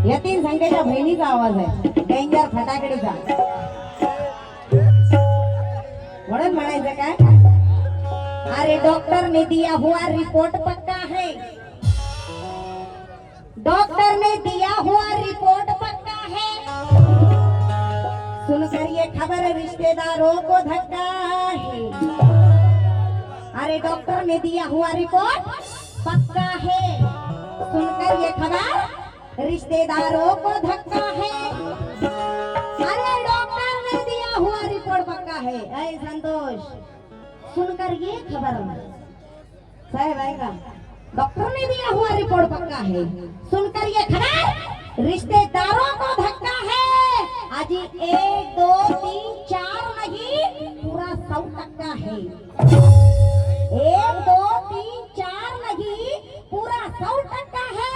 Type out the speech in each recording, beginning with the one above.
यतीन संख्येच्या बहिणीचा आवाज आहे, डेंजर फटाकडीचा. म्हणून म्हणायचं काय, अरे डॉक्टर ने दिया हुआ रिपोर्ट पक्का है, डॉक्टर ने दिया हुआ रिपोर्ट पक्का है, सुनकर ये खबर रिश्तेदारों को धक्का है. अरे डॉक्टर ने दिया हुआ रिपोर्ट पक्का है, सुनकर ये खबर रिश्तेदारों को धक्का है. अरे डॉक्टर ने दिया हुआ रिपोर्ट पक्का है. ऐ संतोष, सुनकर ये खबर साहब आएगा, डॉक्टर ने दिया हुआ रिपोर्ट पक्का है, सुनकर ये खबर रिश्तेदारों को धक्का है. आज 1 2 3 4 नहीं, पूरा 100% है. 1 2 3 4 नहीं, पूरा 100% है.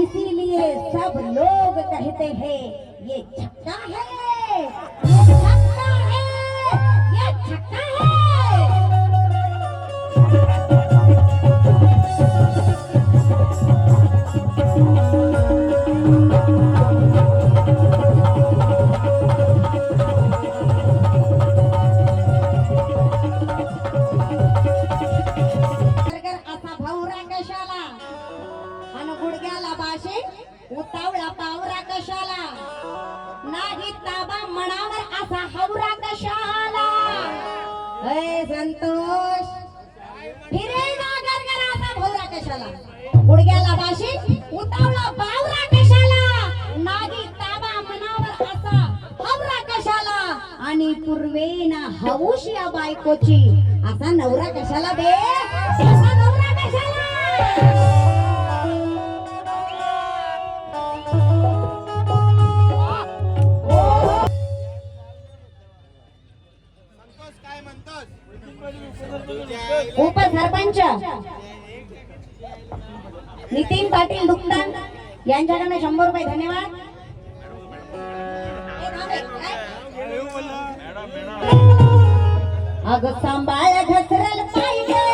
इसीलिए सब लोग कहते हैं ये छक्का है, ये छक्का है, ये छक्का है. उतावळा पावरा कशाला, नाही ताबा मनावर असा हवरा कशाला. ए संतोष, फिरे ना गरगर असा भवरा कशाला, गुडघ्याला बाशी उतावळा पावरा कशाला, नाही ताबा मनावर असा हवरा कशाला. आणि पूर्वेना हौश या बायकोची असा नवरा कशाला बे, असा नवरा कशाला. उपसरपंच नितीन पाटील दुक्तान यांच्याकडनं 100 रुपये धन्यवाद. अगं सांभाळ घसरल पाहिजे.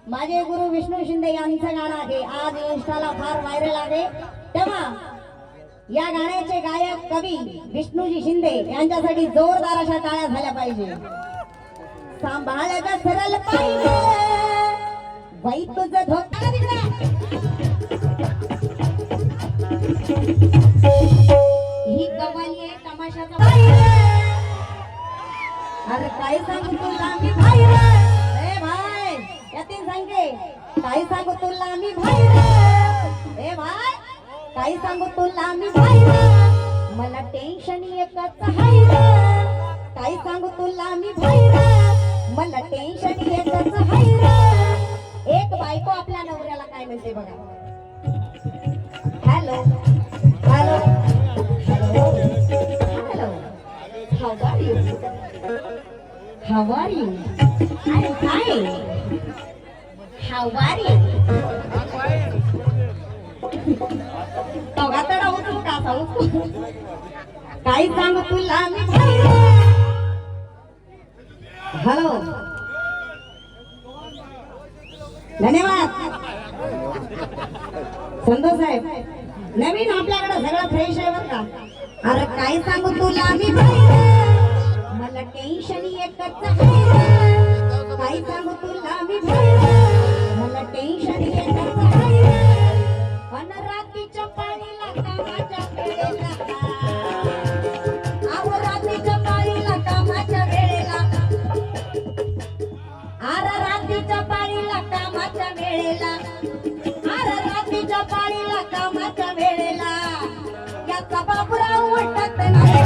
माझे गुरु विष्णू शिंदे यांचं गाणं आहे, आज इंस्टाला फार व्हायरल आहे. तेव्हा या गाण्याचे गायक कवी विष्णूजी शिंदे यांच्यासाठी जोरदार अशा टाळ्या झाल्या पाहिजे. सांभाळ घसरल पाहिजे बाई तुझं धोका. ही कवाली आहे तमाशाचा पाहिजे. अरे काय सांगू तुला मी भाई रे, ए भाई यातील सांगे काय सांगू तुला मी भाई रे, ए भाई काय सांगू तुला मी भाई रे, मला टेन्शन एकच हाय रे. काय सांगू तुला मी भाई रे, मला टेन्शन एकच हाय रे. एक बायको आपल्या नवऱ्याला काय म्हणते बघा, hello hello hello, how are you, how are you, I am fine, how are you. तोगातडा उचलू का असा उचलू. काय सांगू तुला मी भाई रे. हॅलो, धन्यवाद संतोष साहेब. नवीन आपल्याकडे सगळं फ्रेश आहे बरं का. अरे काय सांगू तुला मी भाई रे, मला टेन्शन एकच आहे रे. काय सांगू तुला मी भाई रे, मला टेन्शन एकच आहे रे. अन रात्रीच्या पाळीला कामाच्या वेळेला, अहो रात्रीच्या पाळीला कामाच्या वेळेला, अरे रात्रीच्या पाळीला कामाच्या वेळेला, अरे रात्रीच्या पाळीला कामाच्या वेळेला, याचा बाबूराव वाटत नाही.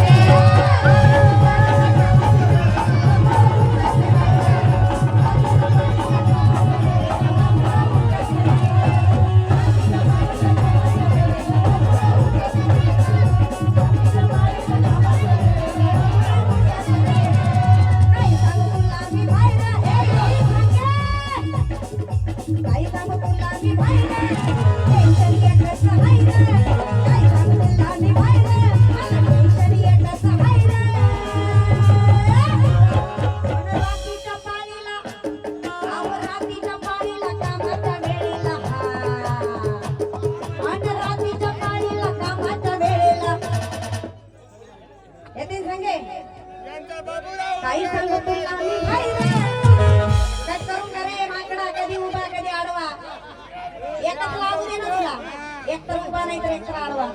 एक तर उभा नाही तर एक तर आडवा.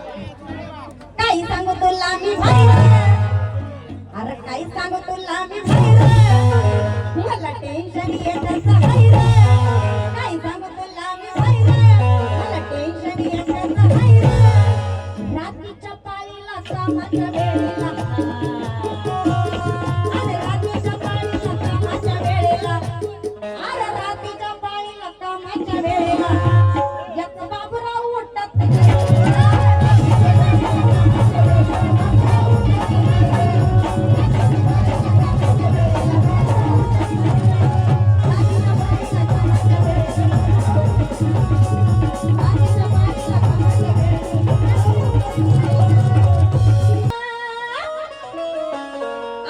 काही सांगू तुला मी बाहेर, अरे काही सांगू तुला मी बाहेर, मला टेन्शन येतं बाहेर. काही सांगू तुला मी बाहेर, मला टेन्शन येतं बाहेर. रात्रीच्या पाळीला कामाच्या वेळेला, अरे रात्रीच्या पाळीला कामाच्या वेळेला, अरे रात्रीच्या पाळीला कामाच्या वेळेला एक बाबूराव उठतात.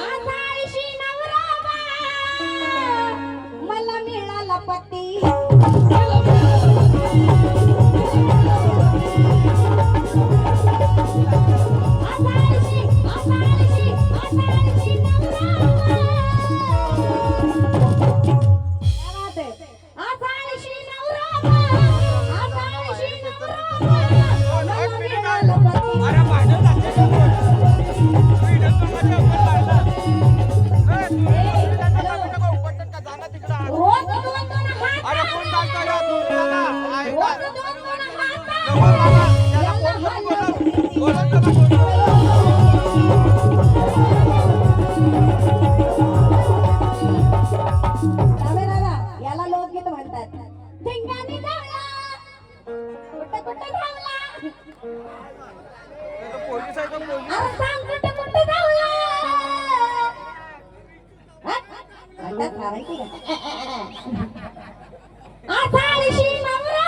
आजाळशी नवरा मला मिळाला पती, आजाळशी आजाळशी आजाळशी नवरा, आजाळशी नवरा, आजाळशी नवरा मला मिळाला पती. रोज दोन दोन हात, रोज दोन दोन हात. याला लोकगीत म्हणतात. धिंगाणी धावला, कुठं कुठं धावला, अरे सांग कुठं कुठं धावला. म्हणतात मारायची का? आजाळशी नवरा,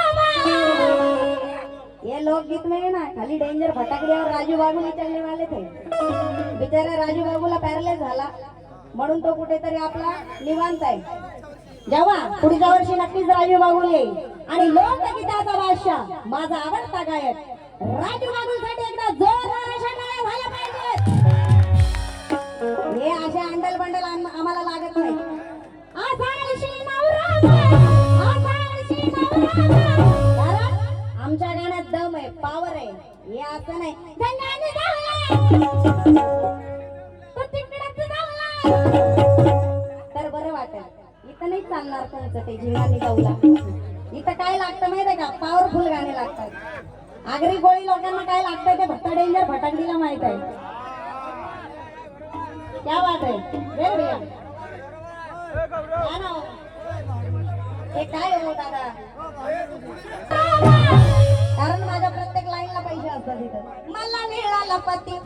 ये लोकगीत में है ना खाली डेंजर फटाकड्या और राजू बाबू नहीं चलने वाले थे. बिचारा राजू बाबूला पॅरलाइज झाला म्हणून तो कुठेतरी आपला निवांत आहे. जेव्हा पुढच्या वर्षी नक्कीच राजू बाबू येईल आणि लोकगीताचा बादशाह माझा आवडता गायक राजू बाबूसाठी एकदा जोरदार अशा टाळ्या झाल्या पाहिजेत. हे अशा अंडल बंडल आम्हाला लागत नाही. आजाळशी नवरा, आजाळशी नवरा, कारण आमच्या गाण्यात दम आहे, पावर आहे. हे असं नाही धिंगाणी धावला, तो तिकडच धावला तर बरं वाटेल. इथं नाही चालणार तुमचं ते धिंगाणी धावला. इथं काय लागतं माहितीये का? पॉवरफुल गाणे लागतात. आगरी गोळी लोकांना काय लागतंय ते फक्त डेंजर फटाकडीला माहित आहे. क्या बात है वेर भैया, हे काय हो दादा, कारण माझ्या प्रत्येक लाईनला पैसे असतात. तिथं मला मिळाला पती.